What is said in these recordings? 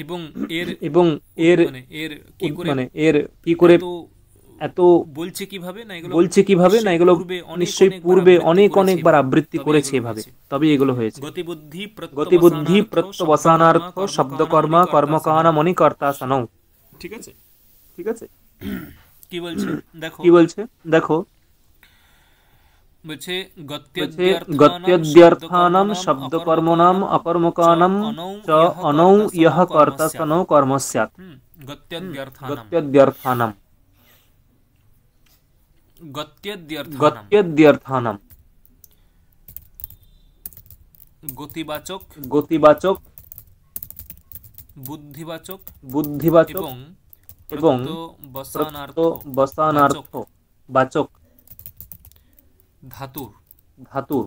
এবং এর এবং এর মানে এর কি করে মানে এর কি করে এত এত বলছে কিভাবে না, এগুলো বলছে কিভাবে না, নিশ্চয়ই এগুলো পূর্বে অনেক নিশ্চয়ই অনেকবার পূর্বে আবৃত্তি অনেক করেছে অনেকবার এভাবে, আবৃত্তি তবে করেছে এগুলো এভাবে, হয়েছে। তবেই এগুলো হয়েছে। গতিবুদ্ধি গতিবুদ্ধি প্রত্যবসানার্থ শব্দকর্ম প্রত্যবসানার্থ কর্মকাহন শব্দকর্ম মণিকর্তাসনৌ। কর্মকাহন মণিকর্তাসনৌ। ঠিক আছে, ঠিক আছে। কি বলছে দেখো, কি বলছে দেখো, বলছে বলছে গত্যদ্ব্যর্থানাং গত্যদ্ব্যর্থানাম শব্দকর্মণাম শব্দকর্মণাম অকর্মকানম চ অকর্মকানম অনৌ চ ইহ অনৌ ইহ কর্তাসনৌ কর্ম স্যাৎ। কর্তাসনৌ কর্ম স্যাৎ। গত্যদ্ব্যর্থানাম, গত্যদ্ব্যর্থানাম গত্যদ্ব্যর্থানাম গত্যদ্ব্যর্থানাম গতিবাচক, গতিবাচক, বুদ্ধিবাচক বুদ্ধিবাচক এবং এবং প্রত্যবসানার্থ বাচক প্রত্যবসানার্থ বাচক ধাতুর ধাতুর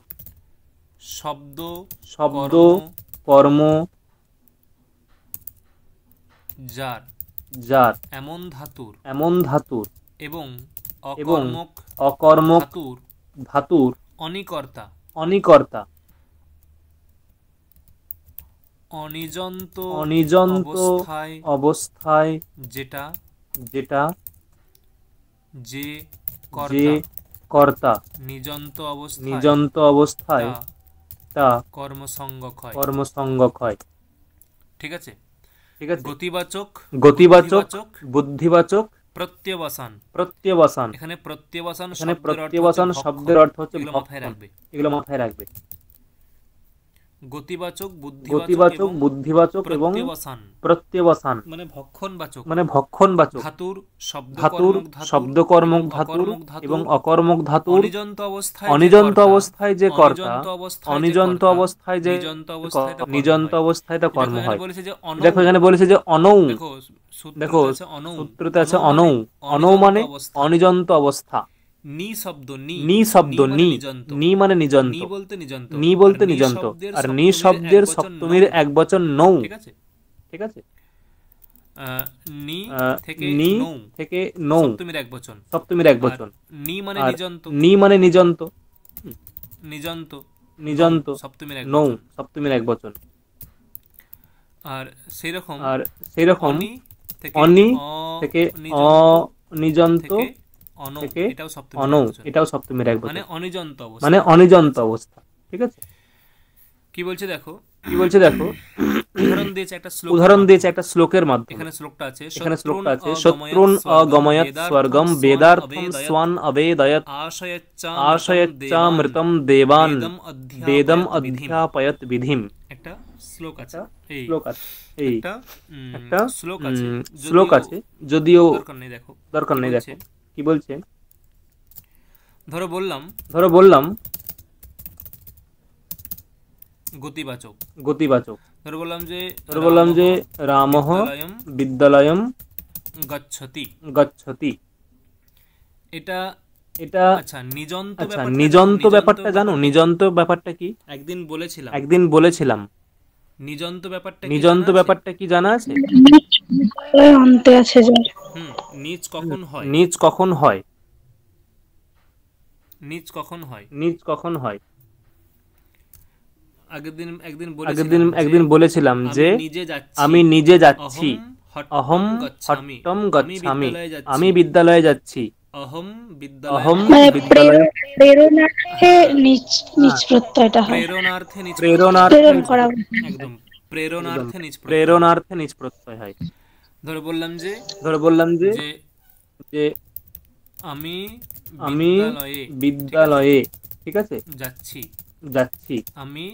শব্দ শব্দ কর্ম কর্ম যার যার এমন ধাতুর এমন ধাতুর এবং এবং অকর্মক অকর্মক ধাতুর ধাতুর অনিকর্তা অনিকর্তা অনিজন্ত অনিজন্ত অবস্থায় অবস্থায় যেটা যেটা যে যে কর্তা কর্তা নিজন্ত অবস্থায় নিজন্ত অবস্থায় তা তা কর্মসঙ্গক হয়। কর্মসঙ্গক হয়। ঠিক আছে, ঠিক আছে। গতিবাচক গতিবাচক, বুদ্ধিবাচক, প্রত্যবসান। প্রত্যবসান। এখানে প্রত্যবসান এখানে শব্দের অর্থ হচ্ছে প্রত্যবসান ভক্ষণ, শব্দের অর্থ হচ্ছে এগুলো মাথায় ভক্ষণ। রাখবে। এগুলো মাথায় রাখবে। গতিবাচক, গতিবাচক, বুদ্ধিবাচক এবং প্রত্যবসান প্রত্যবসান মানে ভক্ষণবাচক মানে ভক্ষণবাচক ধাতুর ধাতুর শব্দকর্মক শব্দকর্মক ধাতুর এবং অকর্মক ধাতুর অনিজন্ত অবস্থায় অনিজন্ত অবস্থায় যে কর্তা, অনিজন্ত অবস্থায় যে অনিজন্ত কর্তা, অবস্থায় যে নিজন্ত অবস্থায় তা কর্ম নিজন্ত হয়। অবস্থায় তা কর্ম হয়। বলেছে যে অনৌ, দেখো এখানে বলেছে যে অনৌ। দেখো দেখো সূত্রতে আছে অনৌ, সূত্রতে আছে অনৌ অনৌ। অনৌ অনিজন্ত মানে অবস্থা। অনিজন্ত অবস্থা। নি শব্দ নি শব্দ মানে নি নিজন্ত, নি মানে নিজন্ত, নি বলতে নিজন্ত, নি বলতে নিজন্ত, আর নি শব্দের সপ্তমীর একবচন নৌ। ঠিক আছে, ঠিক আছে। নি থেকে নি নৌ থেকে নৌ সপ্তমীর একবচন, সপ্তমীর একবচন। নি মানে আর নিজন্ত, নি মানে নিজন্ত, নিজন্ত নিজন্ত সপ্তমীর নৌ একবচন। সপ্তমীর একবচন। আর সেরকম আর সেরকম অনি থেকে অনি থেকে অনিজন্ত থেকে অনৌ, থেকে এটাও সপ্তমীর অনৌ, একবচন, এটাও সপ্তমীর মানে একবচন, অনিজন্ত অবস্থা। মানে অনিজন্ত অবস্থা। ঠিক আছে। কি বলছে দেখো, কি বলছে দেখো, উদাহরণ দিয়েছে একটা শ্লোকের উদাহরণ মাধ্যমে। দিয়েছে একটা শ্লোকের মাধ্যমে। এখানে শ্লোকটা আছে, এখানে শ্লোকটা আছে, শত্রুন শত্রুন অগময়ৎ স্বর্গম বেদার্থম অবেদয়ৎ স্বান অবেদয়ৎ আশয়চ্চামৃতম আশয়চ্চামৃতম দেবান বেদম বেদম বিধিম। অধ্যাপয়ৎ বিধিম। একটা শ্লোক আছে, এই শ্লোক আছে, এই একটা একটা শ্লোক আছে, শ্লোক আছে, যদিও দরকার নেই। দেখো দরকার কি নেই। বলছে, দেখো কি বলছে। ধরো বললাম ধরো বললাম গতিবাচক, গতিবাচক। ধরো বললাম যে ধরো বললাম যে রামঃ বিদ্যালয়ম বিদ্যালয়ম গচ্ছতি। গচ্ছতি। এটা এটা আচ্ছা, নিজন্ত আচ্ছা, ব্যাপারটা নিজন্ত জানো? ব্যাপারটা জানো? নিজন্ত ব্যাপারটা কি? একদিন বলেছিলাম। একদিন বলেছিলাম। নিজন্ত ব্যাপারটা কি নিজন্ত জানা আছে? ব্যাপারটা কি জানা আছে? অন্তে আছে যে নিজ কখন হয়? নিজ কখন হয়? নিজ কখন হয়? নিজ কখন হয়? একদিন বলেছিলাম যে আমি নিজে যাচ্ছি। অহম অহম গচ্ছামি, হট্টম আমি গচ্ছামি, বিদ্যালয়ে যাচ্ছি। আমি বিদ্যালয়ে যাচ্ছি। অহম অহম মানে বিদ্যালয়ে প্রেরণার্থে নিজ নিজ প্রত্যয়টা হয়। প্রেরণার্থে নিজ প্রেরণার্থে প্রেরণ করা একদম প্রেরণার্থে নিজ প্রত্যয়। প্রেরণার্থে নিজ প্রত্যয় হয়। ধরো বললাম যে ধরো বললাম যে যে আমি আমি বিদ্যালয়ে ঠিক আছে যাচ্ছি। যাচ্ছি। আমি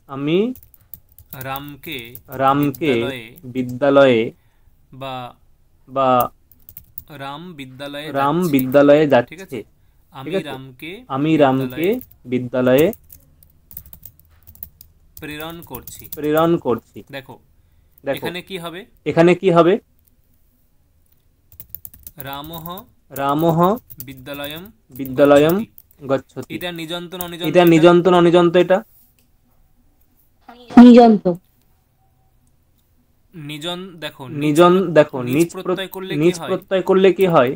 আমি রামকে বিদ্যালয়ে বা বা রাম বিদ্যালয়ে রাম যাচ্ছে। বিদ্যালয়ে ঠিক যাচ্ছে। আছে, আমি রামকে আমি রামকে বিদ্যালয়ে প্রেরণ করছি। দেখো এখানে কি হবে? এখানে কি হবে? রামঃ রামঃ বিদ্যালয়ম বিদ্যালয়ম গচ্ছতি। এটা নিজন্ত না অনিজন্ত? এটা নিজন্ত না অনিজন্ত? এটা নিজন্ত। দেখো নিজ প্রত্যয় করলে কি হয়?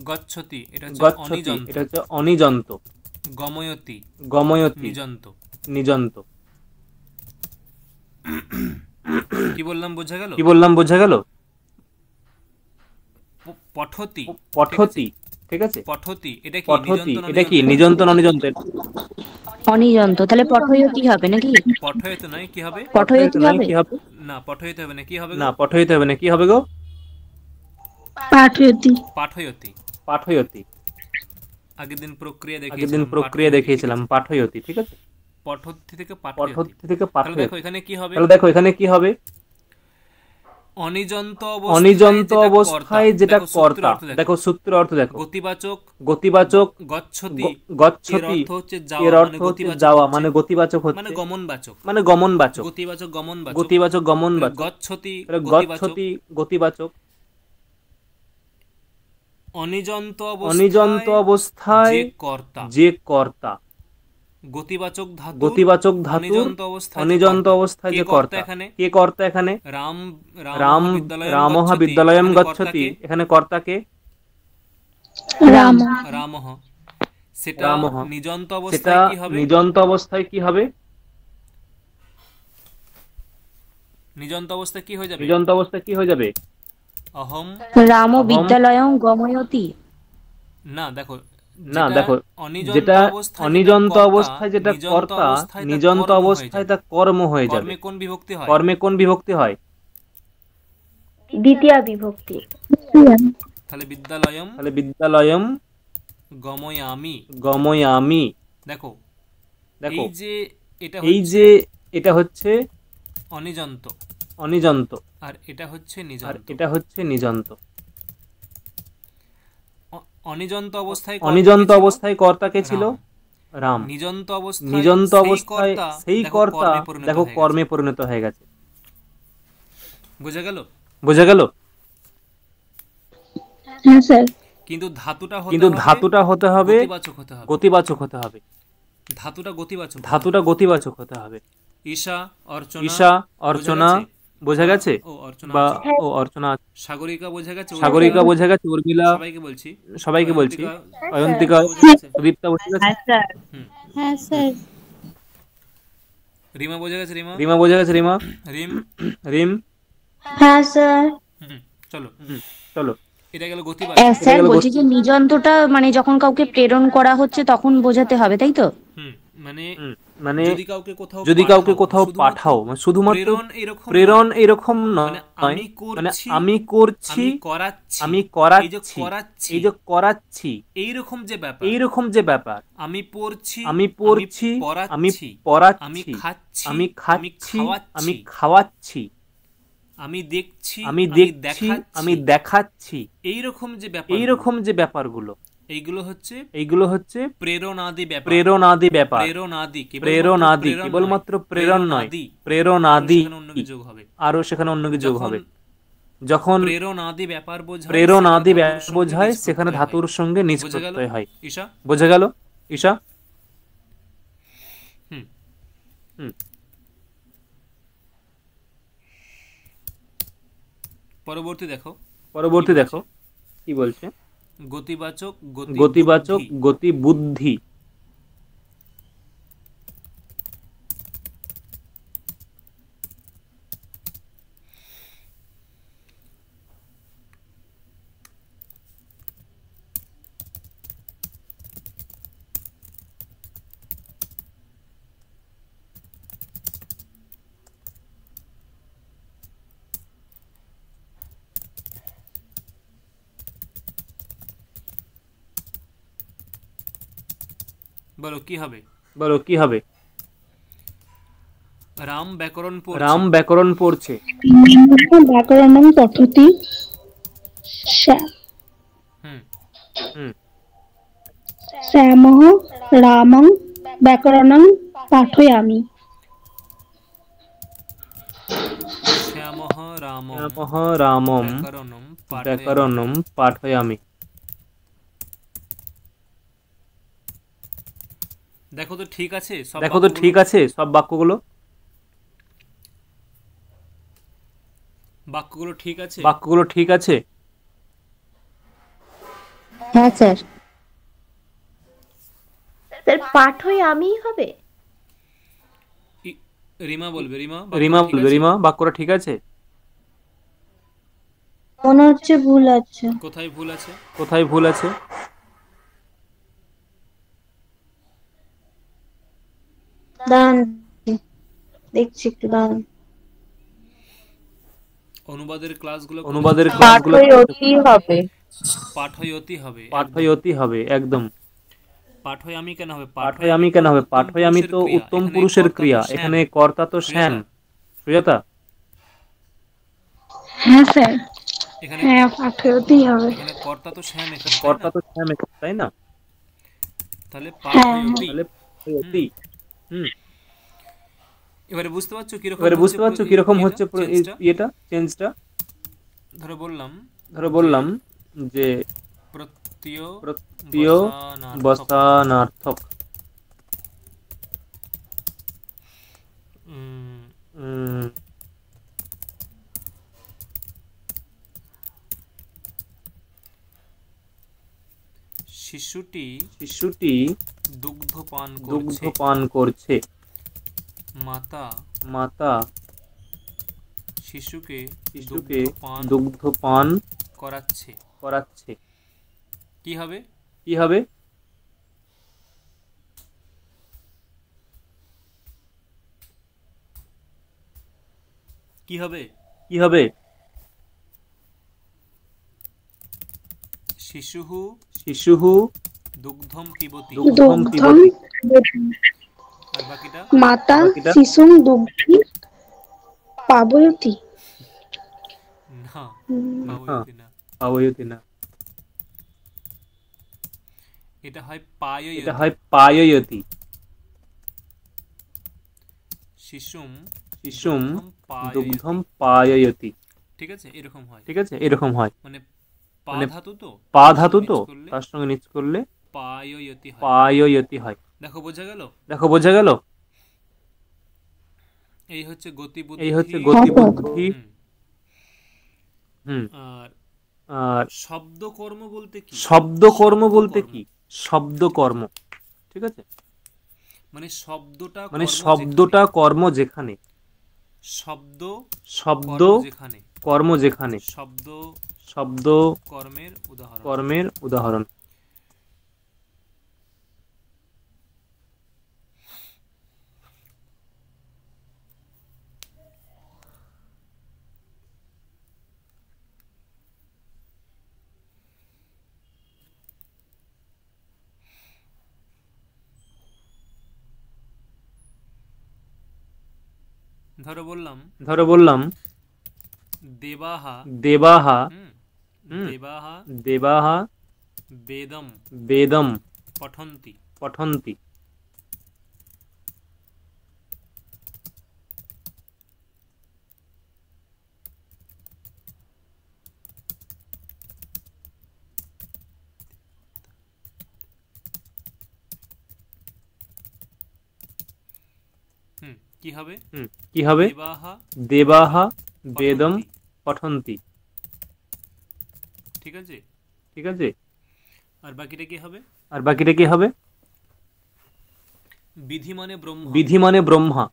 গচ্ছতি, এটা হচ্ছে গচ্ছতি, অনিজন্ত। এটা হচ্ছে অনিজন্ত। গময়তি, গময়তি, নিজন্ত। নিজন্ত। কি বললাম বোঝা গেল? কি বললাম বোঝা গেল? পঠতি, পঠতি, ঠিক আছে? পঠতি এটা কি পঠতি, নিযন্ত এটা কি নিযন্ত না অনিযন্ত? অনিযন্ত, তাহলে পঠয়তি হবে নাকি? পঠয়তে নয়, কি হবে? পঠয়তি নয়, হবে? কি হবে? না পঠয়তে হবে না, কি হবে? না পঠয়তে হবে না, কি হবে গো? পাঠয়তি। পাঠয়তি। পাঠয়তি। আগের দিন প্রক্রিয়া দেখিয়েছিলাম পাঠয়তি, ঠিক আছে? পঠতি থেকে পঠতি পাঠয়তি। থেকে তাহলে পাঠয়তি। দেখো এখানে কি হবে? তাহলে দেখো এখানে কি হবে? অনিযন্ত অনিযন্ত অবস্থায় যেটা কর্তা, দেখো সূত্রের অর্থ দেখো। গতিবাচক, গতিবাচক, গচ্ছতি, গচ্ছতি, এর অর্থ হচ্ছে যাওয়া, মানে গতিবাচক হচ্ছে, মানে গমনবাচক, মানে গমনবাচক, গতিবাচক গমনবাচক, গতিবাচক গমনবাচক। গচ্ছতি গচ্ছতি গতিবাচক। অনিযন্ত অবস্থায় যে কর্তা, গতিবাচক ধাতু, গতিবাচক ধাতু, অনিযন্ত অবস্থায় যে কর্তা। কে কর্তা এখানে? রামঃ বিদ্যালয়ম গচ্ছতি, এখানে কর্তা কে? রামঃ। সেটা নিযন্ত সেটা অবস্থায় কি হবে? নিযন্ত অবস্থায় কি হবে? নিযন্ত অবস্থায় কি হয়ে যাবে? নিযন্ত অবস্থায় কি হয়ে যাবে? অহম রাম বিদ্যালয়ং গময়তি। না দেখো, যেটা অনিযন্ত অবস্থায় যেটা কর্তা, নিযন্ত অবস্থায় তা কর্ম হয়ে যাবে। কর্মে কোন বিভক্তি হয়? কর্মে কোন বিভক্তি হয়? দ্বিতীয়া বিভক্তি। তাহলে বিদ্যালয়ম গময়ামি। গময়ামি। দেখো এই যে এটা হচ্ছে অনিযন্ত, আর এটা হচ্ছে নিযন্ত। অনিযন্ত অবস্থায় কর্তা কে ছিল? রাম। নিযন্ত অবস্থায় সেই কর্তা দেখো কর্মে পরিণত হয়ে গেছে। বোঝা গেল? হ্যাঁ স্যার। কিন্তু ধাতুটা হতে হবে গতিবাচক হতে হবে। ধাতুটা গতিবাচক হতে হবে। ঈশা, অর্চনা বোঝা গেছে? বা অর্চনা, সাগরিকা বোঝা গেছে? উর্মিলা, সবাইকে বলছি। অয়ন্তিকা, সুদীপ্তা বোঝা গেছে? হ্যাঁ স্যার। রিমা বোঝা গেছে? রিম। হ্যাঁ স্যার। চলো। এটা গেল গতিবাচক। স্যার বলছি যে নিযন্তটা মানে যখন কাউকে প্রেরণ করা হচ্ছে তখন বোঝাতে হবে, তাই তো? মানে যদি কাউকে কোথাও পাঠাও, শুধুমাত্র প্রেরণ এরকম নয়, মানে আমি করছি, আমি করাচ্ছি, এই যে করাচ্ছি, এইরকম যে ব্যাপার, আমি পড়ছি, আমি পড়াচ্ছি, আমি খাচ্ছি, আমি খাওয়াচ্ছি, আমি দেখছি, আমি দেখাচ্ছি, এইরকম যে ব্যাপারগুলো, এইগুলো হচ্ছে প্রেরণাদি ব্যাপার। প্রেরণাদি কেবলমাত্র প্রেরণ নয়, প্রেরণাদি, আরো সেখানে অন্য কিছু যোগ হবে। যখন প্রেরণাদি ব্যাপার বোঝায় সেখানে ধাতুর সঙ্গে নিজ প্রত্যয় হয়। বোঝা গেল? ঈশা? পরবর্তী দেখো কি বলছে। গতিবাচক, গতি, বুদ্ধি। বলো কি হবে? রাম ব্যাকরণ পড়ছে। ব্যাকরণং পঠতি। শ্যামঃ রামং ব্যাকরণং পাঠয়ামি। শ্যামঃ রামং ব্যাকরণং পাঠয়ামি। দেখো তো ঠিক আছে সব বাক্যগুলো ঠিক আছে? হ্যাঁ স্যার। স্যার পাঠয়ামি হবে? রিমা বলবে। রিমা বাক্যটা ঠিক আছে? মনে হচ্ছে ভুল আছে। কোথায় ভুল আছে? কোথায় ভুল আছে? দাঁড়ান দেখছি, একটু দাঁড়ান। অনুবাদের ক্লাসগুলো পাঠয়তি হবে। পাঠয়তি হবে, পাঠয়তি হবে, একদম। পাঠয়ামি কেন হবে? পাঠয়ামি কেন হবে? পাঠয়ামি তো উত্তম পুরুষের ক্রিয়া, এখানে কর্তা তো শ্যান। সুজাতা, হ্যাঁ স্যার, এখানে হ্যাঁ পাঠয়তি হবে। এখানে কর্তা তো শ্যাম, এখানে কর্তা তো শ্যাম, তাই না? তাহলে হ্যাঁ। পাঠয়তি। তাহলে পাঠয়তি। এবারে বুঝতে পারছো কিরকম হচ্ছে এটা চেঞ্জটা? ধরো বললাম যে প্রত্যয় বসানার্থক। শিশুটি দুগ্ধ পান করছে। মাতা শিশুকে দুগ্ধ পান করাচ্ছে। কি হবে? শিশুহু দুগ্ধম পিবতি। আর বাকিটা? মাতা শিশুং দুগ্ধি পাবয়তি। না, পাবয়তি না, এটা হয় পায়য়তি। পায়য়তি। শিশুম দুগ্ধম পায়য়তি। ঠিক আছে, এরকম হয়। মানে পা ধাতু তো তার সঙ্গে নিচ করলে পায়য়তি হয়। দেখো বোঝা গেল? এই হচ্ছে গতি বুদ্ধি। আর শব্দকর্ম বলতে কি? শব্দকর্ম, ঠিক আছে, মানে শব্দটা কর্ম যেখানে, শব্দ কর্ম যেখানে, শব্দ কর্মের উদাহরণ। ধরো বললাম দেবাহা বেদম পঠন্তি। কি হবে? দেবাহা বেদম পঠন্তি। ঠিক আছে। আর বাকিটা কি হবে? বিধি মানে ব্রহ্মা।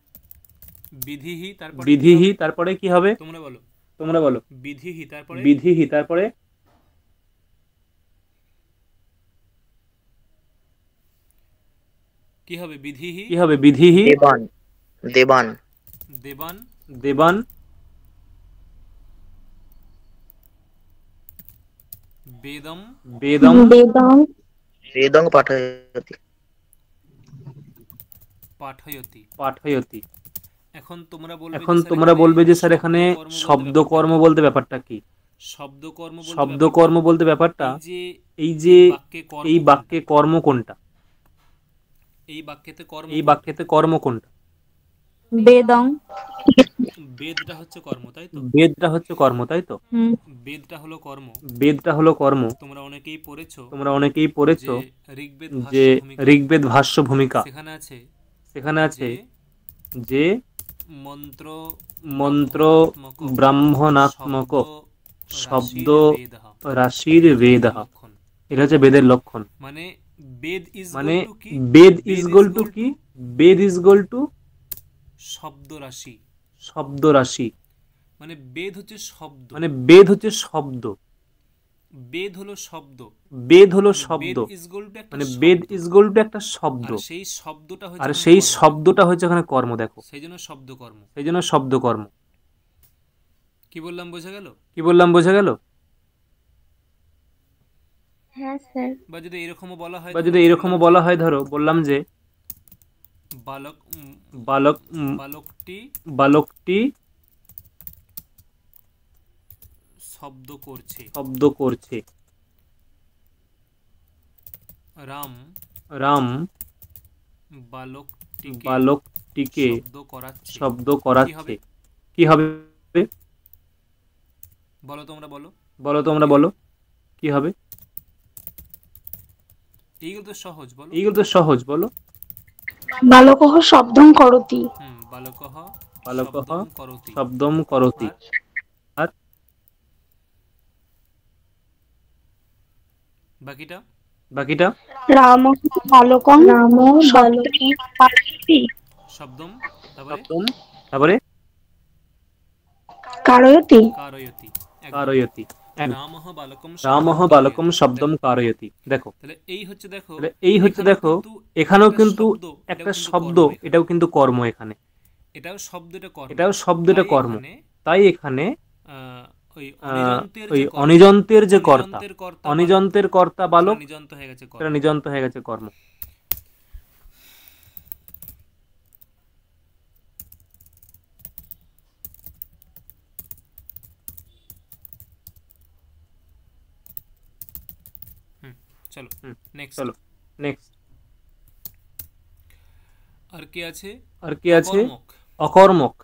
বিধিহি তারপরে কি হবে? তোমরা বলো। বিধিহি তারপরে কি হবে? বিধিহি দেবান বেদম পাঠয়তি। এখন তোমরা বলবে যে স্যার এখানে শব্দকর্ম বলতে ব্যাপারটা কি? শব্দকর্ম বলতে ব্যাপারটা এই যে এই বাক্যে কর্ম কোনটা? এই বাক্যেতে কর্ম কোনটা? বেদং। বেদটা হচ্ছে কর্ম, তাই তো? বেদটা হলো কর্ম। তোমরা অনেকেই পড়েছো যে ঋগ্বেদ ভাষ্য ভূমিকা, সেখানে আছে যে মন্ত্র ব্রাহ্মণাত্মক শব্দ রাশির বেদঃ। এটা হচ্ছে বেদের লক্ষণ। মানে বেদ ইজ গোল টু কি? বেদ ইজ গোল টু শব্দ রাশি। মানে বেদ হচ্ছে শব্দ, মানে বেদ হচ্ছে শব্দ, বেদ হলো শব্দ, বেদ হলো শব্দ, মানে বেদ ইজ গোল টু একটা শব্দ, আর সেই শব্দটা হচ্ছে, আর সেই শব্দটা হচ্ছে এখানে কর্ম। দেখো সেই জন্য শব্দকর্ম, সেই জন্য শব্দকর্ম। কি বললাম বোঝা গেল? কি বললাম বোঝা গেল? হ্যাঁ স্যার। বা যদি এরকমও বলা হয়, বা যদি এরকমও বলা হয়, ধরো বললাম যে বালক বালক বালকটি বালকটি শব্দ করছে, শব্দ করছে, রাম রাম বালকটিকে শব্দ করাচ্ছে। কি হবে? বলো তোমরা, বলো বলো তোমরা, বলো কি হবে? এইগুলো তো সহজ, বলো এইগুলো তো সহজ, বলো। বালকঃ শব্দং করতি। বালকঃ শব্দম করতি। আর বাকিটা বাকিটা রামঃ বালকং শব্দম, তারপরে কারয়তি। কারয়তি। রামঃ বালকম শব্দম কারয়তি। দেখো, তাহলে এই হচ্ছে, দেখো এই হচ্ছে, দেখো এখানেও কিন্তু একটা শব্দ, এটাও কিন্তু কর্ম। এখানে এটাও শব্দটা কর্ম, এটাও শব্দটা কর্ম। তাই এখানে ওই অনিজন্তের যে কর্তা, অনিজন্তের কর্তা বালক, এটা নিজন্ত হয়ে গেছে কর্ম। চলো নেক্সট। চলো নেক্সট। আর কি আছে? আর কি আছে? অকর্মক।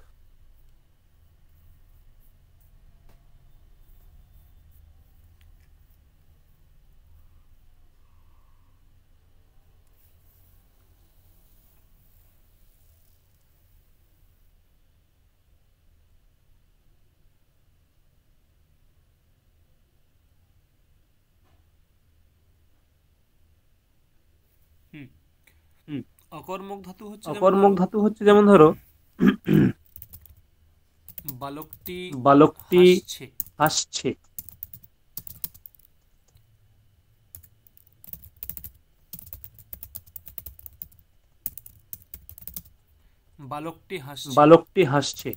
অকর্মক ধাতু হচ্ছে, অকর্মক ধাতু হচ্ছে, যেমন ধরো বালকটি হাসছে। বালকটি হাসছে।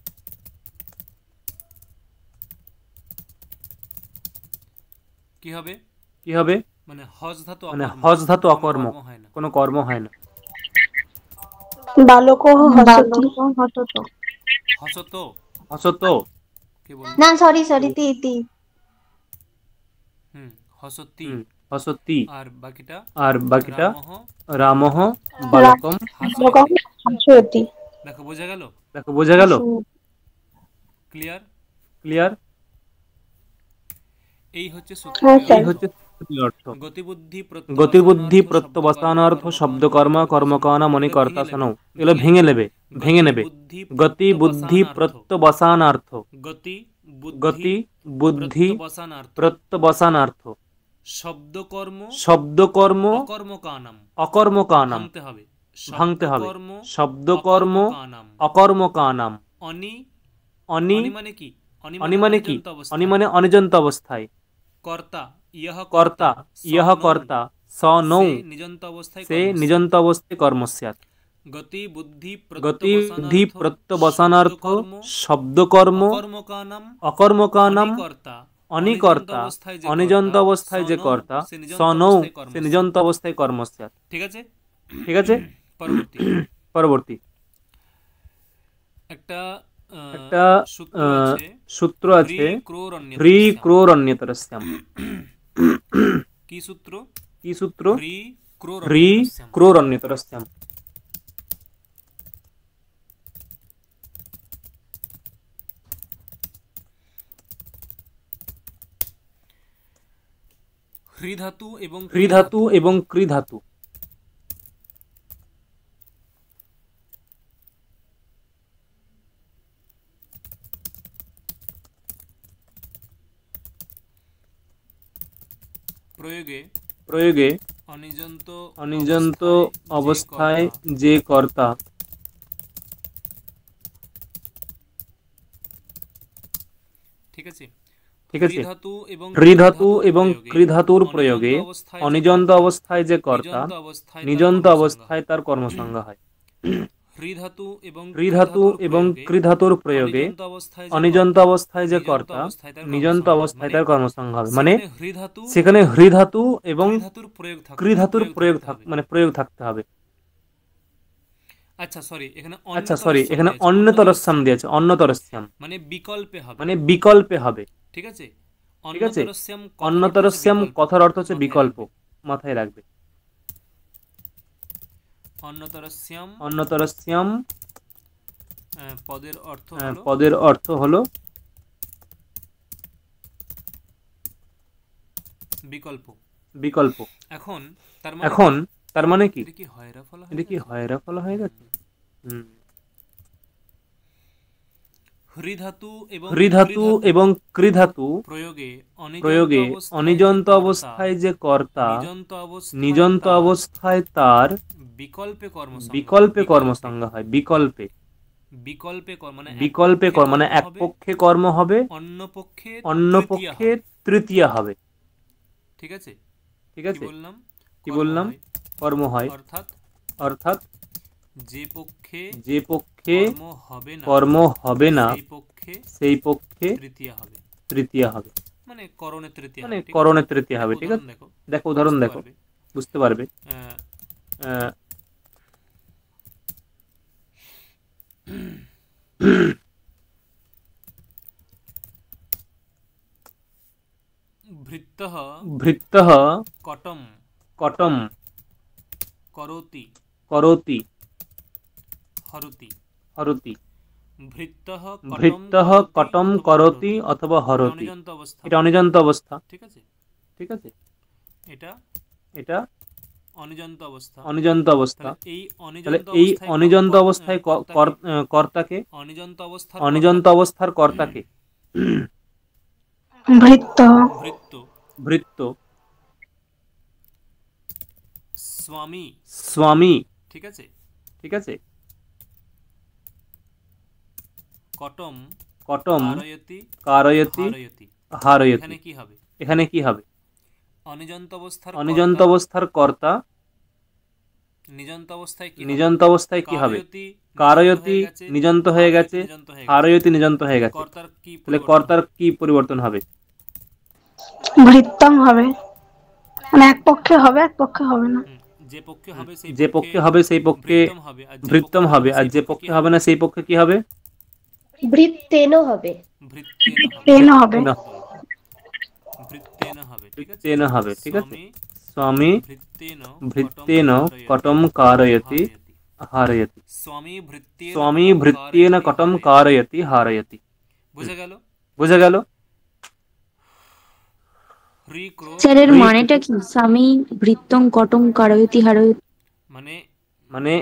কি হবে? কি হবে? মানে হজ ধাতু অকর্মক, কোনো কর্ম হয় না। বালকঃ হসতি। হসত। না সরি তি হসতি। আর বাকিটা রামঃ বালকম হাসয়তি। দেখো বোঝা গেল? দেখো বোঝা গেল? ক্লিয়ার? ক্লিয়ার। এই হচ্ছে অর্থ। গতিবুদ্ধি প্রত্যবসানার্থ শব্দকর্ম কর্মকানা মণিকর্তাসনৌ। এগুলো ভেঙে নেবে। গতি বুদ্ধি প্রত্যবসানার্থ, গতি বুদ্ধি প্রত্যবসানার্থ শব্দকর্ম অকর্মকানাম। ভাঙতে হবে। শব্দকর্ম অকর্মকানাম। অনি মানে কি? অনি মানে অনিজন্ত অবস্থায়। কর্তা ইহ কর্তা স নৌ, সে নিজন্ত অবস্থায় কর্ম স্যাৎ। গতি বুদ্ধি প্রত্যবসানার্থ শব্দকর্ম অকর্মকানাম। অনিকর্তা অনিজন্ত অবস্থায় যে কর্তা, স নৌ, সে নিজন্ত অবস্থায় কর্ম স্যাৎ। ঠিক আছে? ঠিক আছে। পরবর্তী একটা সূত্র আছে, হ্রি ক্রোরণ্যতরস্যাম। কি সূত্র? হ্রি ক্রোরণ্যতরস্যাম। হ্রি ধাতু এবং ক্রি ধাতু। প্রয়োগে অনিজন্ত অবস্থায় যে কর্তা, ঠিক আছে। ঠিক আছে। ঋধাতু এবং কৃধাতুর প্রয়োগে অনিজন্ত অবস্থায় যে কর্তা, নিজন্ত অবস্থায় তার কর্মসংজ্ঞা হয়। ঋধাতু এবং কৃধাতুর প্রয়োগে অনিজন্ত অবস্থায় যে কর্তা, নিজন্ত অবস্থায় তার কর্মসংজ্ঞা হবে। মানে সেখানে হৃধাতু এবং কৃধাতুর প্রয়োগ থাকতে হবে। আচ্ছা সরি, এখানে অন্যতরস্যাম দিয়েছে, অন্যতরস্যাম মানে বিকল্পে হবে। ঠিক আছে। ঠিক আছে। অন্যতরস্যাম কথার অর্থ হচ্ছে বিকল্প, মাথায় রাখবে। অন্যতরস্যাম পদের অর্থ হলো বিকল্প। এখন তার মানে কি? এটা কি হয়রা ফলা হয়ে গেছে। ঋধাতু এবং কৃধাতু প্রয়োগে অনিজন্ত অবস্থায় যে কর্তা, নিজন্ত অবস্থায় তার বিকল্পে কর্মসংজ্ঞা হয়। বিকল্পে কর্ম মানে এক পক্ষে কর্ম হবে, অন্য পক্ষে তৃতীয়া হবে। ঠিক আছে। কি বললাম? কর্ম হয়। অর্থাৎ যে পক্ষে কর্ম হবে না সেই পক্ষে তৃতীয়া হবে, মানে করণে তৃতীয়া হবে। ঠিক আছে। দেখো উদাহরণ দেখো, বুঝতে পারবে। ভৃত্যঃ কটম করোতি হরতি। ভৃত্যঃ কটম করোতি অথবা হরতি, এটা অনিজন্ত অবস্থা। ঠিক আছে। এটা অনিজন্ত অবস্থা। তাহলে এই অনিজন্ত অবস্থায় কর্তাকে, অনিজন্ত অবস্থার কর্তাকে ভৃত্য স্বামী। ঠিক আছে। কটম কারয়তি হারয়তি। এখানে কি হবে? অনিজন্ত অবস্থার কর্তা নিজন্ত অবস্থায় কি হবে? কারয়তি নিজন্ত হয়ে গেছে, হারয়তি নিজন্ত হয়ে গেছে। তাহলে কর্তার কি পরিবর্তন হবে? ভৃত্যম হবে, মানে এক পক্ষে হবে, এক পক্ষে হবে না। যে পক্ষে হবে সেই পক্ষে ভৃত্যম হবে, আর যে পক্ষে হবে না সেই পক্ষে কি হবে? ভৃত্যেন হবে। ঠিক আছে। স্বামী ভৃত্যেন কটম কারয়তি হারয়তি। স্বামী ভৃত্যেন কটম কারয়তি হারয়তি। বুঝা গেল? স্যারের মানেটা কি? স্বামী ভৃত্যং কটম কারয়তি হারয়তি মানে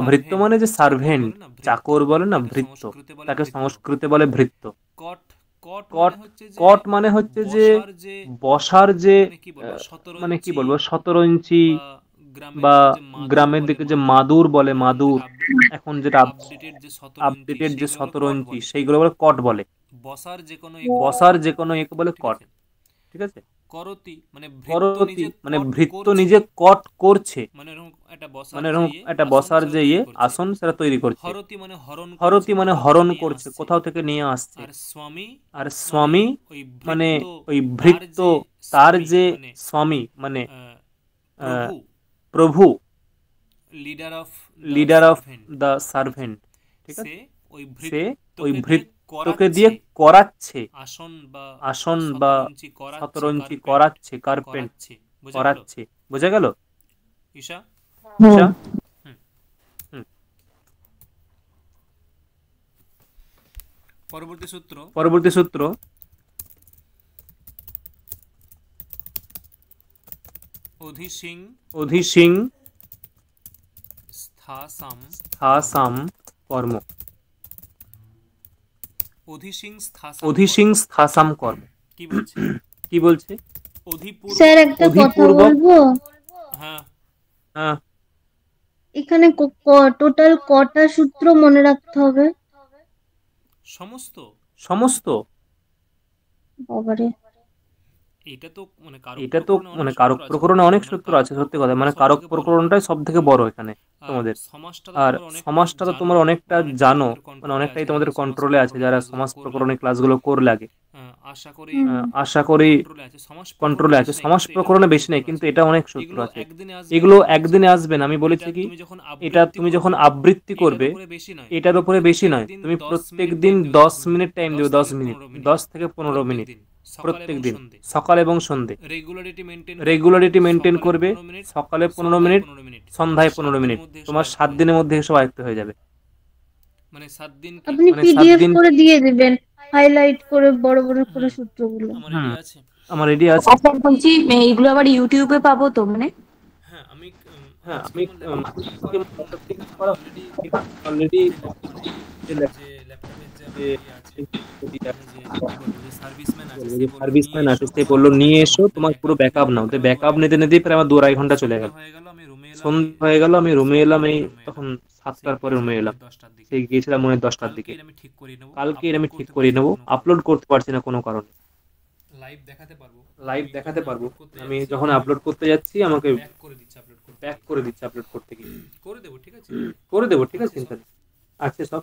ভৃত্য মানে যে সার্ভেন্ট, চাকর বলে না ভৃত্য, তাকে সংস্কৃতে বলে ভৃত্য। কট মানে হচ্ছে যে বসার যে, মানে কি বলবো, 17 ইঞ্চি বা গ্রামের দিকে যে মাদুর বলে, মাদুর এখন যেটা আপডেটেড যে 17 ইঞ্চি সেইগুলো বলে কট বলে। বসার যে কোনো একে বলে কট। ঠিক আছে। করতি মানে ভৃত্য নিজে কট করছে, মানে একটা বসার যে আসন সেটা তৈরি করছে। হরতি মানে হরণ করছে, কোথাও থেকে নিয়ে আসছে। আর স্বামী মানে ওই ভৃত্য, তার যে স্বামী মানে প্রভু, লিডার অফ দ্য সার্ভেন্ট। ঠিক আছে। সে ওই ভৃত্যকে দিয়ে করাচ্ছে, আসন বা 17 ইঞ্চি করাচ্ছে, কার্পেন্ট করাচ্ছে। বোঝা গেল? ঈশা পরবর্তী সূত্র অধিসিং স্থাসাম কর্ম। অধিসিং স্থাসাম কর্ম কি বলছে? স্যার একটা কথা বলবো? হ্যাঁ। এখানে টোটাল কটা সূত্র মনে রাখতে হবে? সমস্ত সমস্ত। বাবারে, এটা তো মানে কারক প্রকরণে অনেক সূত্র আছে, সত্যি কথা, মানে কারক প্রকরণটাই সব থেকে বড় এখানে তোমাদের। আর সমাজটা তো তোমরা অনেকটা জানো, মানে অনেকটাই তোমাদের কন্ট্রোলে আছে যারা সমাজ প্রকরণে ক্লাসগুলো করে লাগে। আশা করি কন্ট্রোলে আছে। সমাজ প্রকরণে বেশি নেই, কিন্তু এটা অনেক সূত্র আছে, এগুলো একদিনে আসবে না। আমি বলেছি কি, এটা তুমি যখন আবৃত্তি করবে এটার উপরে বেশি নয়, তুমি প্রত্যেক দিন 10 মিনিট টাইম দেবে, 10 মিনিট, 10 থেকে 15 মিনিট প্রত্যেক দিন, সকাল এবং সন্ধে। রেগুলারিটি মেনটেন করবে, সকালে 15 মিনিট, সন্ধ্যায় 15 মিনিট, তোমার 7 দিনের মধ্যে এসব আয়ত্ত হয়ে যাবে। মানে 7 দিন আপনি পিডিএফ করে দিয়ে দিবেন, হাইলাইট করে বড় বড় করে সূত্রগুলো। আমার রেডি আছে। আচ্ছা বলছি, এইগুলো আবার ইউটিউবে পাবো তো? মানে হ্যাঁ আমি আমি অলরেডি সার্ভিসম্যান আছে, সে বললো নিয়ে এসো, তোমার পুরো ব্যাকআপ নাও। তো ব্যাকআপ নিতে নিতে প্রায় আমার 2-2.5 ঘন্টা চলে গেল। সন্ধ্যা হয়ে গেল, আমি রুমে এলাম এই তখন 7টার পরে রুমে এলাম। সেই গিয়েছিলাম মনে 10টার দিকে। কালকে আমি ঠিক করিয়ে নেবো। আপলোড করতে পারছি না কোনো কারণে, লাইভ দেখাতে পারবো। আমি যখন আপলোড করতে যাচ্ছি আমাকে ব্যাক করে দিচ্ছে আপলোড করতে গিয়ে। করে দেবো, ঠিক আছে, চিন্তা নেই, আছে সব।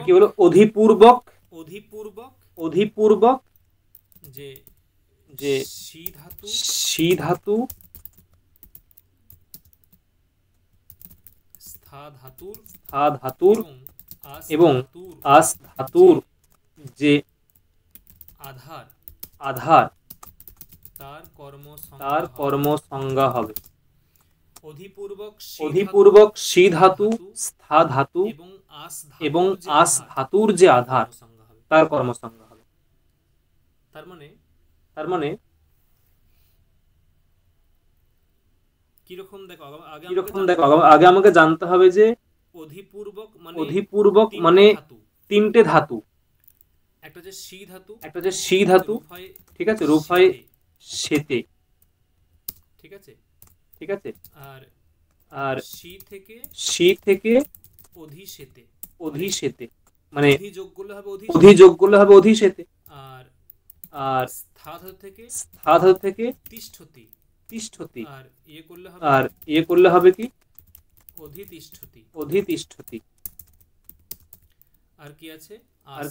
কি বলো অধিপূর্বক যে সি ধাতু স্থা ধাতুর এবং আস ধাতুর যে আধার তার কর্ম সংজ্ঞা হবে। অধিপূর্বক সি ধাতু, স্থা ধাতু এবং আস ধাতুর যে আধার তার কর্ম সংজ্ঞা হবে। তার মানে কিরকম দেখো, আগে আমাকে জানতে হবে যে অধিপূর্বক মানে 3টে ধাতু, একটা হচ্ছে সি ধাতু, ঠিক আছে, রূপ হয় সেতে, ঠিক আছে, আর সি থেকে অধিশেতে, মানে অধিযোগ করলে হবে অধিশেতে, আর স্থা ধাতু থেকে তিষ্ঠতি, আর ইয়ে করলে হবে কি অধিতিষ্ঠতি। আর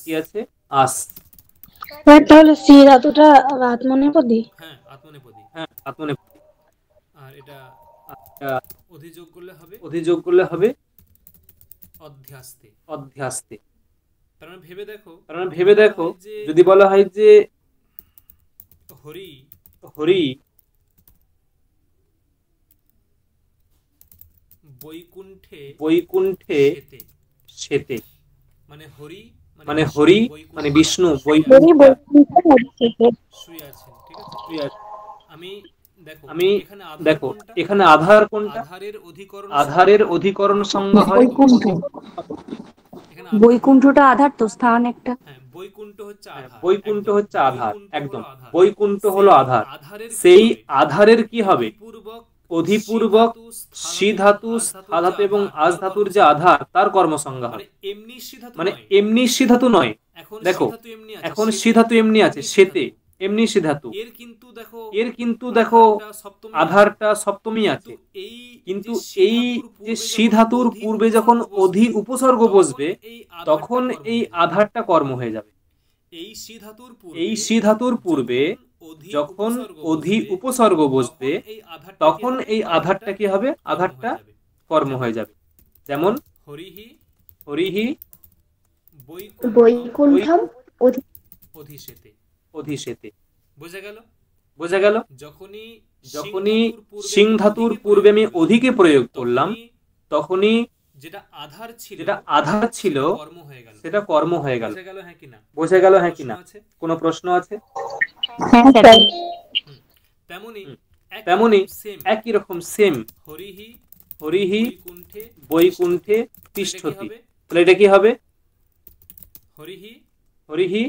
কি আছে আস। তাহলে সি ধাতুটা আত্মনেপদী। হ্যাঁ আত্মনেপদী। আর এটা অধিযোগ করলে হবে অধ্যাস্তে। কারণ ভেবে দেখো যদি বলা হয় যে হরি বৈকুণ্ঠে সেতে, মানে হরি মানে বিষ্ণু আমি দেখো এখানে আধার কোনটা, আধারের অধিকরণ সংজ্ঞা হয় বৈকুণ্ঠটা আধার তো, স্থান একটা। বৈকুণ্ঠ হচ্ছে আধার, একদম, বৈকুণ্ঠ হলো আধার। সেই আধারের কি হবে অধিপূর্বক সি ধাতু, স্থা ধাতু এবং আস ধাতুর যে আধার তার কর্ম সংজ্ঞা হবে। মানে এমনি সি ধাতু নয়, দেখো এখন সি ধাতু এমনি আছে সেতে, এমনি সি ধাতু, এর কিন্তু দেখো আধারটা সপ্তমী আছে, কিন্তু এই যে সি ধাতুর পূর্বে যখন অধি উপসর্গ বসবে তখন এই আধারটা কর্ম হয়ে যাবে। এই সি ধাতুর পূর্বে যখন অধি উপসর্গ বসবে তখন এই আধারটা কি হবে, আধারটা কর্ম হয়ে যাবে। যেমন হরিহি বৈকুণ্ঠম অধিশেতে। বোঝা গেল? যখনই সিং ধাতুর পূর্বে আমি অধিকে প্রয়োগ করলাম তখনই যেটা আধার ছিল সেটা কর্ম হয়ে গেল। বোঝা গেল হ্যাঁ কিনা? কোনো প্রশ্ন আছে? তেমনি একই রকম সেম হরিহি বৈকুণ্ঠে তিষ্ঠতি। তাহলে এটা কি হবে? হরিহি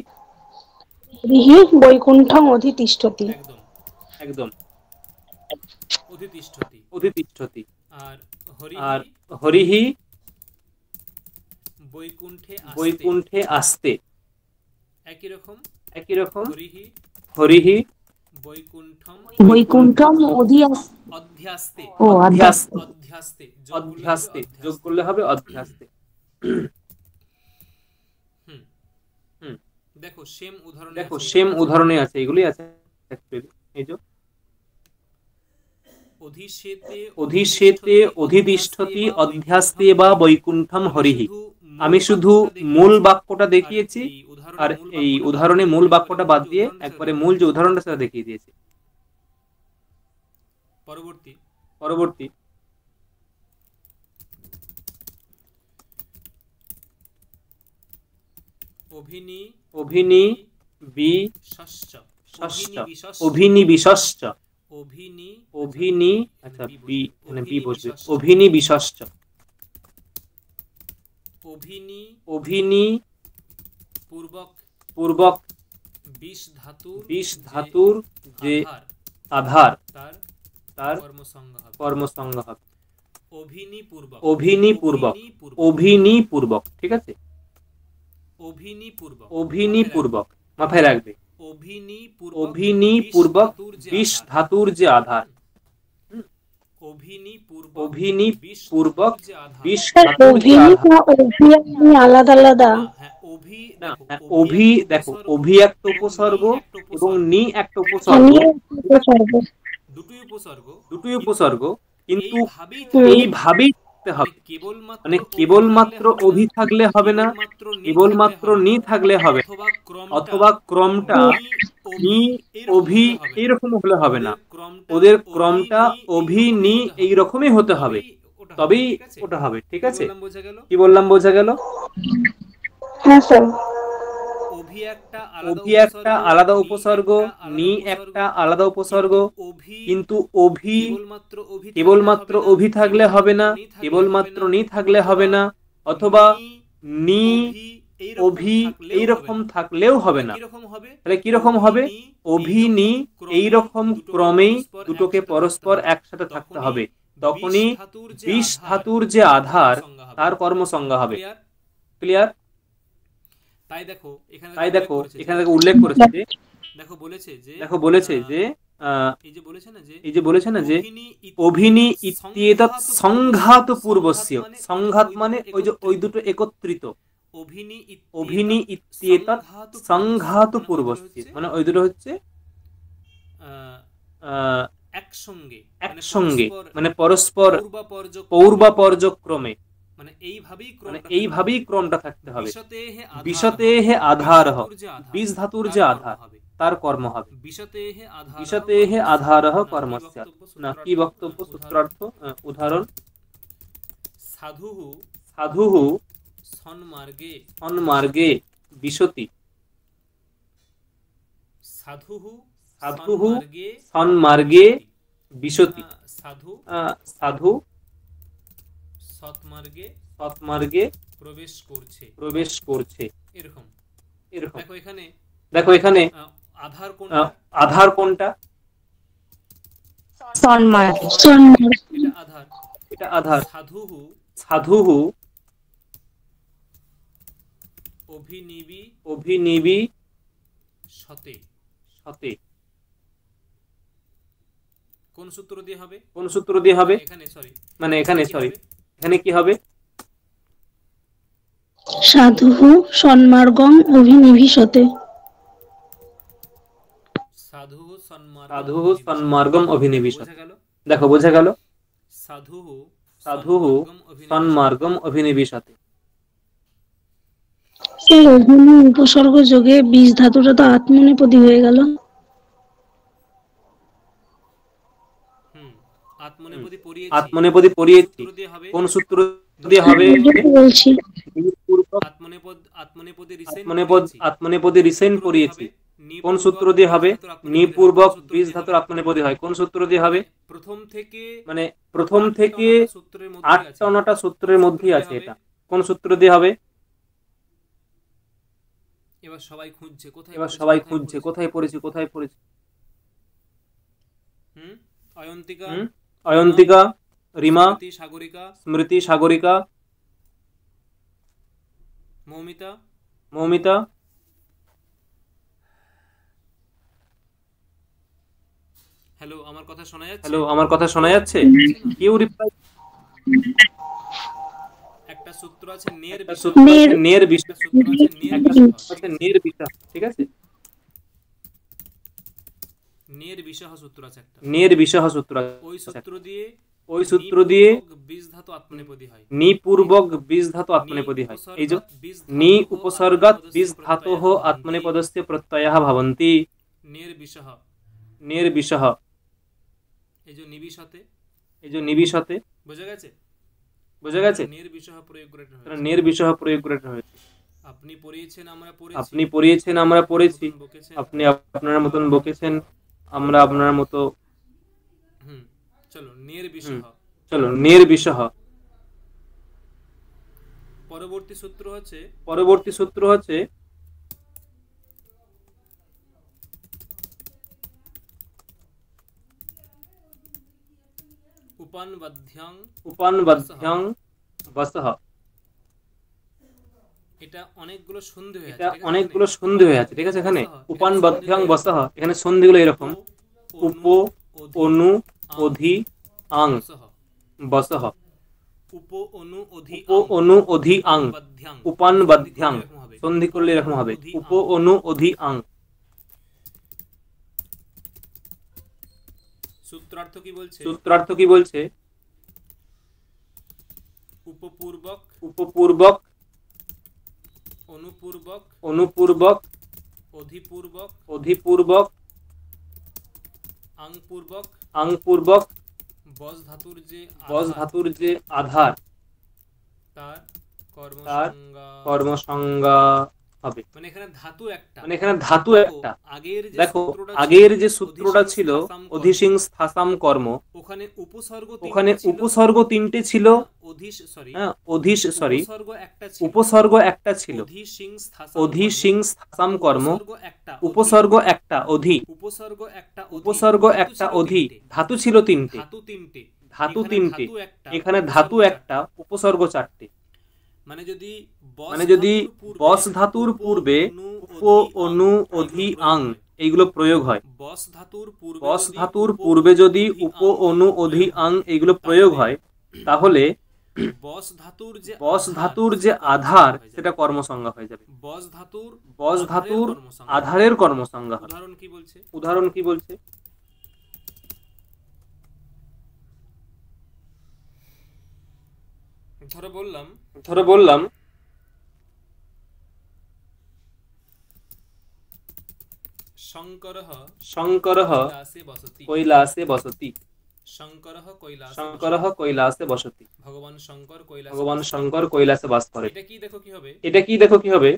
বৈকুণ্ঠং অধিতিষ্ঠতি। একদম অধিতিষ্ঠতি। আর হরিহি বৈকুণ্ঠে আসতে। একই রকম হরিহি বৈকুণ্ঠম অধ্যাস্তে। ও অধ্যাস্তে যোগ করলে হবে অধ্যাস্তে। দেখো সেম উদাহরণে আছে, এগুলি আছে অ্যাকচুয়ালি। এই যে অধিশেতে অধিতিষ্ঠতি অধ্যাস্তে বা বৈকুণ্ঠম হরিহি। আমি শুধু মূল বাক্যটা দেখিয়েছি, আর এই উদাহরণে মূল বাক্যটা বাদ দিয়ে একবারে মূল যে উদাহরণটা সেটা দেখিয়ে দিয়েছি। পরবর্তী অভিনি বিশস্য। অভিনিবিশস্য। আচ্ছা বি মানে বি বসবে। অভিনিবিশস্য। অভিনি পূর্বক বিশ ধাতুর যে আধার তার কর্মসংজ্ঞা হবে অভিনিপূর্বক। ঠিক আছে, অভিনিপূর্বক মাথায় রাখবে। অভিনিপূর্বক বিশ ধাতুর যে আধার। অভিনিপূর্বক বিশ ধাতুর যে আধার। আলাদা আলাদা। অভি দেখো, অভি একটা উপসর্গ এবং নি একটা উপসর্গ, দুটোই উপসর্গ, কিন্তু এইভাবেই থাকতে হবে। মানে কেবলমাত্র অভি থাকলে হবে না, কেবলমাত্র নি থাকলে হবে, অথবা ক্রমটা নি অভি এইরকম হলে হবে না। ওদের ক্রমটা অভি নি এইরকমই হতে হবে, তবেই ওটা হবে। ঠিক আছে, কি বললাম বোঝা গেল? হ্যাঁ স্যার। অভি একটা আলাদা উপসর্গ, নি একটা আলাদা উপসর্গ, কিন্তু অভি কেবলমাত্র অভি থাকলে হবে না, কেবলমাত্র নি থাকলে হবে না, অথবা নি অভি এইরকম থাকলেও হবে না। তাহলে কিরকম হবে? অভি নি এইরকম ক্রমেই দুটোকে পরস্পর একসাথে থাকতে হবে, তখনই বিশ ধাতুর যে আধার তার কর্মসংজ্ঞা হবে। ক্লিয়ার? তাই দেখো এখানে উল্লেখ করেছে যে, দেখো বলেছে যে এই যে বলেছে না যে অভিনি ইত্যেতৎ সংঘাত পূর্বস্য। সংঘাত মানে ওই যে ওই দুটো একত্রিত। অভিনি ইত্যেতৎ সংঘাত পূর্বস্য মানে ওই দুটো হচ্ছে একসঙ্গে, মানে পরস্পর পৌর্বাপর্যক্রমে, মানে এইভাবেই ক্রমটা থাকতে হবে। বিশতেহে আধারঃ, বিশ ধাতুর যে আধার তার কর্ম হবে। বিশতেহে আধারঃ কর্মস্য। না, কি বক্তব্য? সূত্রার্থ উদাহরণ। সাধুঃ সন্মার্গে বিশতি। সাধুঃ সন্মার্গে বিশতি। সাধু সৎমার্গে প্রবেশ করছে। এরকম দেখো এখানে আধার কোনটা? এটা আধার। সাধুঃ অভিনিবি সতে। কোন সূত্র দিয়ে হবে? মানে এখানে এখানে কি হবে? সাধুঃ সন্মার্গং অভিনিবিশতে। সাধুঃ সন্মার্গম অভিনিবিশতে। দেখো বোঝা গেল? সাধুঃ সন্মার্গম অভিনিবিশতে। স্যার অভিনি উপসর্গ যোগে বীজ ধাতুটা তো আত্মনেপদী হয়ে গেল। আত্মনেপদী পড়িয়েছি, কোন সূত্র দিয়ে হবে? বলছি আত্মনেপদী রিসেন্ট পড়িয়েছি, কোন সূত্র দিয়ে হবে? নিপূর্বক বীজ ধাতুর আত্মনেপদী হয়, কোন সূত্র দিয়ে হবে? মানে প্রথম থেকে 8টা 9টা সূত্রের মধ্যেই আছে এটা, কোন সূত্র দিয়ে হবে? এবার সবাই খুঁজছে কোথায় পড়েছি। অয়ন্তিকা, রিমা, স্মৃতি, সাগরিকা, মৌমিতা, মৌমিতা, হ্যালো, আমার কথা শোনা যাচ্ছে? হ্যালো, আমার কথা শোনা যাচ্ছে? কেউ রিপ্লাই। একটা সূত্র আছে নের একটা বিসহ, সূত্র আছে নের একটা বিসহ, সূত্র আছে নের একটা বিসহ, সূত্র আছে নের বিসহ, ঠিক আছে? নের বিসহ সূত্র আছে একটা। নের বিসহ সূত্র ওই আছে। সূত্র দিয়ে ওই সূত্র দিয়ে বীজ ধাতু আত্মনেপদী হয়। নিপূর্বক বীজ ধাতু আত্মনেপদী হয়। এই যে নি উপসর্গাৎ বীজ ধাতোঃ আত্মনেপদস্য প্রত্যয়ः ভবন্তি। নের বিসহ, নের বিসহ, এই যে নিবিশতে, এই যে নিবিশতে, বোঝা গেছে? বোঝা গেছে? নের বিসহ প্রয়োগ করে এটা তারা হয়েছে। নের বিসহ প্রয়োগ করে এটা হয়েছে। আপনি পড়িয়েছেন, আমরা পড়েছি, আপনি পড়িয়েছেন, আমরা পড়েছি, মতন বকেছেন, আপনি আপনার মতন বকেছেন, আমরা আপনার মতো। চলো নের বিসহ। চলো নের বিসহ। পরবর্তী সূত্র হচ্ছে, পরবর্তী সূত্র হচ্ছে উপানবাদ্যাং, উপানবাদ্যাং বসহ। এটা অনেকগুলো সন্ধি হয়ে এটা আছে, অনেকগুলো সন্ধি হয়ে আছে, ঠিক আছে? এখানে উপানবাদ্যাং বসহ, এখানে সন্ধিগুলো এরকম উপ, অনু, অধি, আং, বসহ। উপ, অনু, অধি, উপ, অনু, অধি, আং, বাদ্যাং, উপানবাদ্যাং, সন্ধি করলে এরকম হবে উপ, অনু, অধি, আং। সূত্রার্থ কি বলছে? সূত্রার্থ কি বলছে? উপপূর্বক, উপপূর্বক, অনুপূর্বক, অনুপূর্বক, অধিপূর্বক, অধিপূর্বক, আংপূর্বক, আংপূর্বক, বস ধাতুর যে বস ধাতুর যে আধার তার তার কর্মসংজ্ঞা কর্মসংজ্ঞা হবে। মানে এখানে ধাতু একটা, মানে এখানে ধাতু একটা। দেখো সূত্রটা আগের যে সূত্রটা ছিল অধিশিং স্থাসাম কর্ম, ওখানে উপসর্গ ওখানে উপসর্গ তিনটে ছিল, অধিশ সরি উপসর্গ একটা ছিল, অধিশিং স্থাসাম কর্ম, উপসর্গ একটা, অধি উপসর্গ একটা, অধি, ধাতু ছিল তিনটে, ধাতু তিনটে, এখানে ধাতু একটা, উপসর্গ চারটে। মানে যদি বস ধাতুর পূর্বে উপ, অনু, অধি, আং এইগুলো প্রয়োগ হয়, বস ধাতুর পূর্বে যদি উপ, অনু, অধি, আং এইগুলো প্রয়োগ হয়, তাহলে বস ধাতুর যে আধার সেটা কর্মসংজ্ঞা হয়ে যাবে। বস ধাতুর আধারের কর্মসংজ্ঞা হবে। উদাহরণ কি বলছে? ধরো বললাম শঙ্করঃ কৈলাসে বসতি। শঙ্করঃ কৈলাসে বসতি। ভগবান শঙ্কর কৈলাসে বাস করে। এটা কি দেখো কি হবে?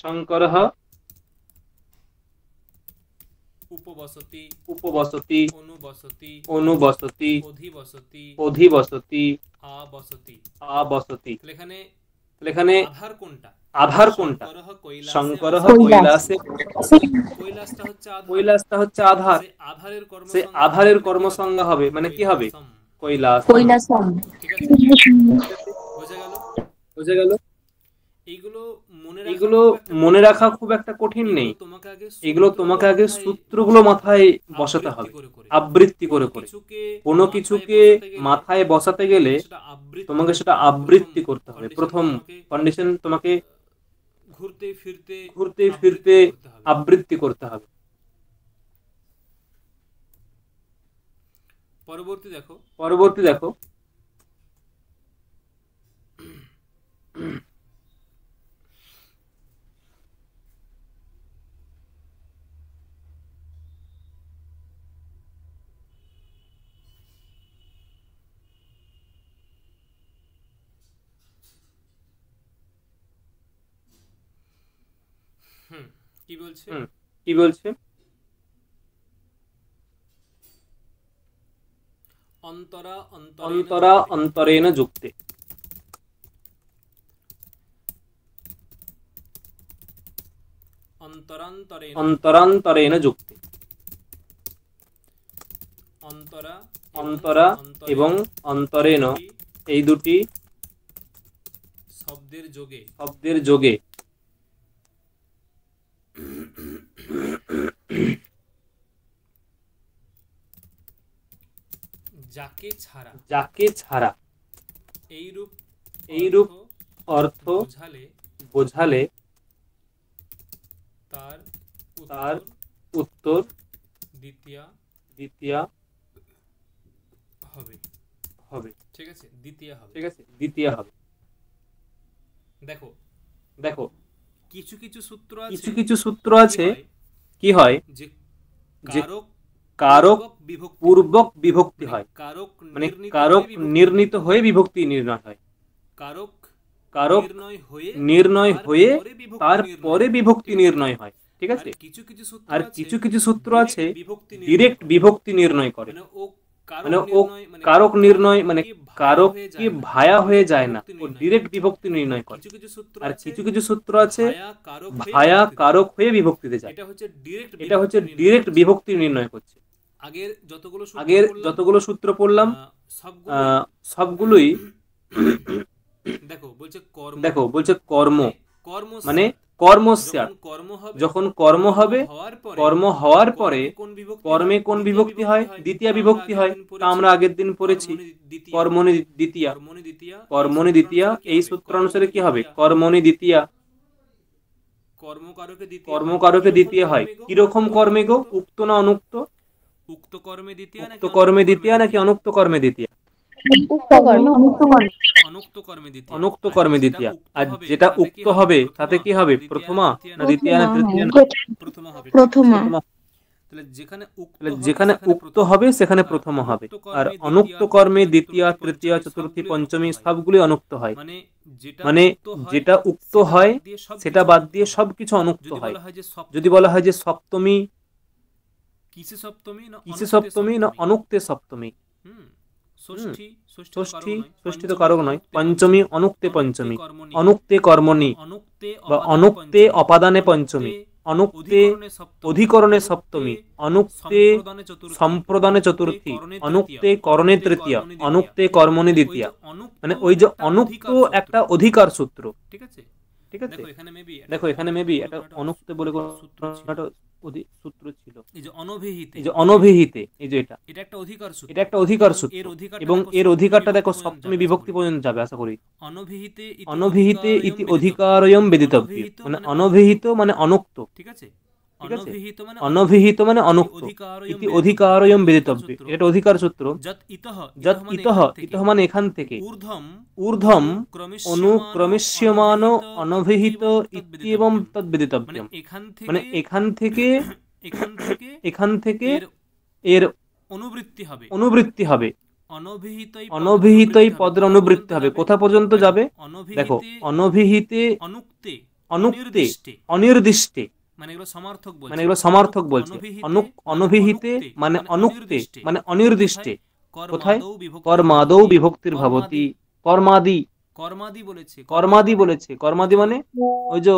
শঙ্করঃ উপবসতি, উপবসতি, অনুবসতি, অনুবসতি, অধিবসতি, অধিবসতি, আবসতি, আবসতি। এখানে আধার কোনটা? আধার কোনটা? শঙ্করঃ কৈলাসে। কৈলাসটা হচ্ছে আধার, সে আধারের কর্মসংজ্ঞা হবে, মানে কি হবে? কৈলাস। বোঝা গেল? এগুলো মনে রাখা খুব একটা কঠিন নেই, এগুলো তোমাকে আগে সূত্রগুলো মাথায় বসাতে হবে, আবৃত্তি করে করে। কোনো কিছুকে মাথায় বসাতে গেলে তোমাকে সেটা আবৃত্তি করতে হবে। প্রথম কন্ডিশন, তোমাকে ঘুরতে ফিরতে আবৃত্তি করতে হবে। পরবর্তী দেখো কি বলছে? অন্তরা অন্তরেণ যুক্তে। অন্তরান্তরেণ যুক্তে। অন্তরা এবং অন্তরেণ এই দুটি শব্দের যোগে যাকে ছাড়া এইরূপ অর্থ বোঝালে তার উত্তর দ্বিতীয়া হবে। ঠিক আছে, দ্বিতীয়া হবে। দেখো কিছু সূত্র আছে কি হয় যে কারক পূর্বক বিভক্তি হয়, মানে কারক নির্ণীত হয়ে বিভক্তি নির্ণয় হয়, কারক নির্ণয় হয়ে তারপরে বিভক্তি নির্ণয় হয়। ঠিক আছে, আর কিছু সূত্র আছে ডিরেক্ট বিভক্তি নির্ণয় করে, মানে ও কারক নির্ণয় মানে কারককে ভায়া হয়ে যায় না, ও ডিরেক্ট বিভক্তি নির্ণয় করে। আর কিছু সূত্র আছে ভায়া কারক হয়ে বিভক্তিতে যায়, এটা হচ্ছে ডিরেক্ট বিভক্তি নির্ণয় করছে। আগের যতগুলো সূত্র পড়লাম সবগুলোই দেখো বলছে কর্ম মানে কর্মস্যাৎ, যখন কর্ম হবে, কর্ম হওয়ার পরে কর্মে কোন বিভক্তি হয়? দ্বিতীয়া বিভক্তি হয়। তা আমরা আগের দিন পড়েছি কর্মণি দ্বিতীয়া। কর্মণি দ্বিতীয়া এই সূত্র অনুসারে কি হবে? কর্মণি দ্বিতীয়া, কর্মকারকে দ্বিতীয় হয়। কিরকম কর্মে গো? উক্ত না অনুক্ত? উক্ত কর্মে দ্বিতীয়া নাকি অনুক্ত কর্মে দ্বিতীয়া? অনুক্ত কর্মে দ্বিতীয়া। আর যেটা উক্ত হবে তাতে কি হবে? প্রথমা না দ্বিতীয়া না তৃতীয়া? প্রথমা। যেখানে উক্ত হবে সেখানে প্রথম হবে, আর অনুক্ত কর্মে দ্বিতীয়া তৃতীয়া চতুর্থী পঞ্চমী সবগুলি অনুক্ত হয়। মানে যেটা উক্ত হয় সেটা বাদ দিয়ে সবকিছু অনুক্ত হয়। যদি বলা হয় যে সপ্তমী, কিসে সপ্তমী না অনুক্তে সপ্তমী, ষষ্ঠী, ষষ্ঠী তো কারক নয়। পঞ্চমী অনুক্তে পঞ্চমী, অনুক্তে কর্মণি বা অনুক্তে অপাদানে পঞ্চমী, অনুক্তে অধিকরণে সপ্তমী, অনুক্তে সম্প্রদানে চতুর্থী, অনুক্তে করণে তৃতীয়া, অনুক্তে কর্মণি দ্বিতীয়া। মানে ওই যে অনুক্ত একটা অধিকার সূত্র। ঠিক আছে, দেখো এখানে মেবি একটা অনুক্ত বলে সূত্র ছিল, এই যে অনভিহিতে, এই যে এটা একটা অধিকার সূত্র, এবং এর অধিকারটা দেখো সপ্তমী বিভক্তি পর্যন্ত যাবে আশা করি। অনভিহিতে ইতি অধিকারয়ম বেদিতব্য, মানে অনভিহিত মানে অনুক্ত। ঠিক আছে, অনভিহিত মানে অনুক্ত, ইতি অধিকারয়ম বেদিতব্য, এটা অধিকার সূত্র। যৎ ইতঃ, ইতঃ মানে এখান থেকে, ঊর্ধ্বম অনুক্রমিষ্যমান অনভিহিত ইত্যেবং তদ্ বেদিতব্যম, মানে এখান থেকে এর অনুবৃত্তি হবে, অনভিহিতই পদের অনুবৃত্তি হবে। কোথা পর্যন্ত যাবে? দেখো অনভিহিতে, অনুক্তে, অনির্দিষ্টে, মানে এগুলো সমার্থক বলছে। অনভিহিতে মানে অনুক্তে মানে অনির্দিষ্টে, কোথায়? কর্মাদৌ বিভক্তির ভবতি, কর্মাদি বলেছে। কর্মাদি মানে ওই যে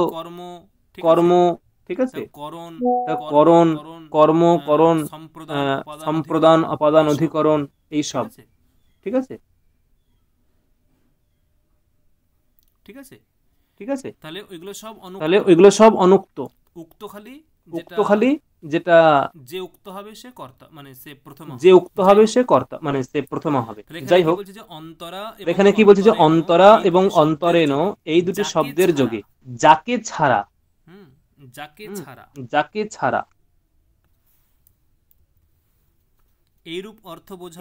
কর্ম, ঠিক আছে, করণ, কর্ম, করণ, সম্প্রদান, অপাদান, অধিকরণ, এই সব। ঠিক আছে, তাহলে ওইগুলো সব অনুক্ত। উক্ত খালি যেটা যে উক্ত হবে সে কর্তা, মানে সে প্রথমা হবে। যাই হোক, এখানে কি বলছে যে অন্তরা এবং অন্তরেণ এই দুটি শব্দের যোগে যাকে ছাড়া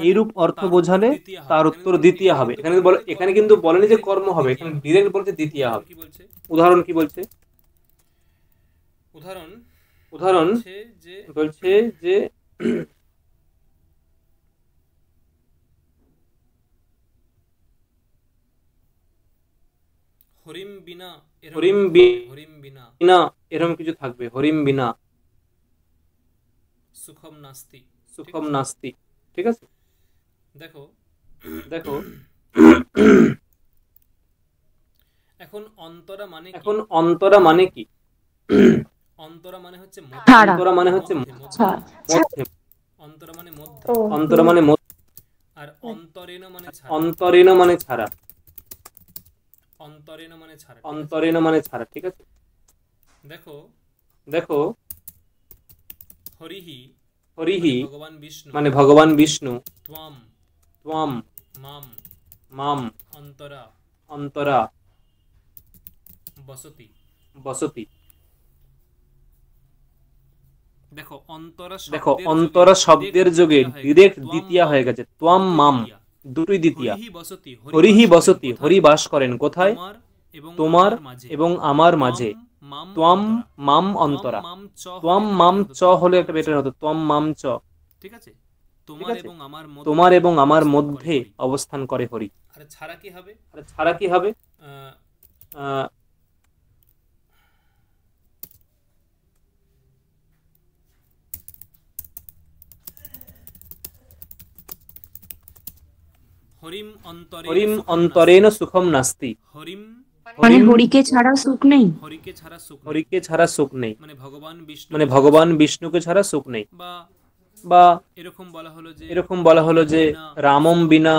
এইরূপ অর্থ বোঝালে তার উত্তর দ্বিতীয়া হবে। এখানে কিন্তু বলেনি যে কর্ম হবে, এখানে ডিরেক্ট বলছে দ্বিতীয়া হবে। উদাহরণ কি বলছে? উদাহরণ বলছে যে হরিম বিনা এরকম কিছু থাকবে, হরিম বিনা সুখম নাস্তি। ঠিক আছে, দেখো এখন অন্তরা মানে কি? অন্তরা মানে হচ্ছে আর অন্তরেণ মানে ছাড়া। অন্তরেন মানে ছাড়া, অন্তরেন মানে ছাড়া, ঠিক আছে। দেখো দেখো হরিহি হরিহি ভগবান বিষ্ণু মানে ভগবান বিষ্ণু ত্বম ত্বম মাম মাম অন্তরা অন্তরা বসতি। বসতি। দেখো অন্তরা দেখো অন্তরা শব্দের যোগে ডিরেক্ট দ্বিতীয়া হয়ে গেছে, ত্বম মাম দুটোই দ্বিতীয়া। হরিহি বসতি হরি বাস করেন কোথায়? তোমার এবং আমার মাঝে। ত্বম মাম অন্তরা, ত্বম মাম চ হলো একটা বেটার হতো, ত্বম মাম চ, ঠিক আছে। তোমার এবং আমার মধ্যে অবস্থান করে হরি। আর ছাড়া কি হবে? আর ছাড়া কি হবে? হরিম হরিম অন্তরেণ সুখম নাস্তি। হরিম মানে হরিকে ছাড়া সুখ নেই, হরিকে ছাড়া সুখ নেই, হরিকে ছাড়া সুখ নেই, মানে ভগবান বিষ্ণুকে ছাড়া সুখ নেই। বা এরকম বলা হলো যে রামম বিনা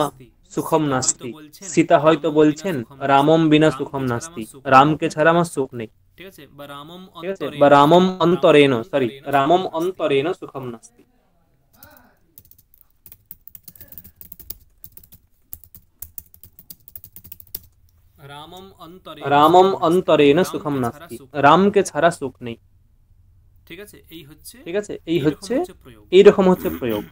সুখম নাস্তি। সীতা হয়তো বলছেন রামম বিনা সুখম নাস্তি, রামকে ছাড়া আমার সুখ নেই, ঠিক আছে। বা রামম অন্তরেণ, সরি, রামম অন্তরেণ সুখম নাস্তি। রামম অন্তরেণ সুখম নাস্তি, রামকে ছাড়া সুখ নেই, ঠিক আছে। ঠিক আছে, এই হচ্ছে এইরকম হচ্ছে প্রয়োগ।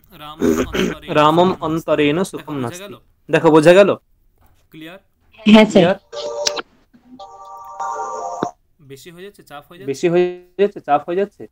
রামম অন্তরেণ সুখম নাস্তি। দেখো বোঝা গেল? ক্লিয়ার? হ্যাঁ স্যার। বেশি হয়ে যাচ্ছে, চাপ হয়ে যাচ্ছে, বেশি হয়ে যাচ্ছে, চাপ হয়ে যাচ্ছে।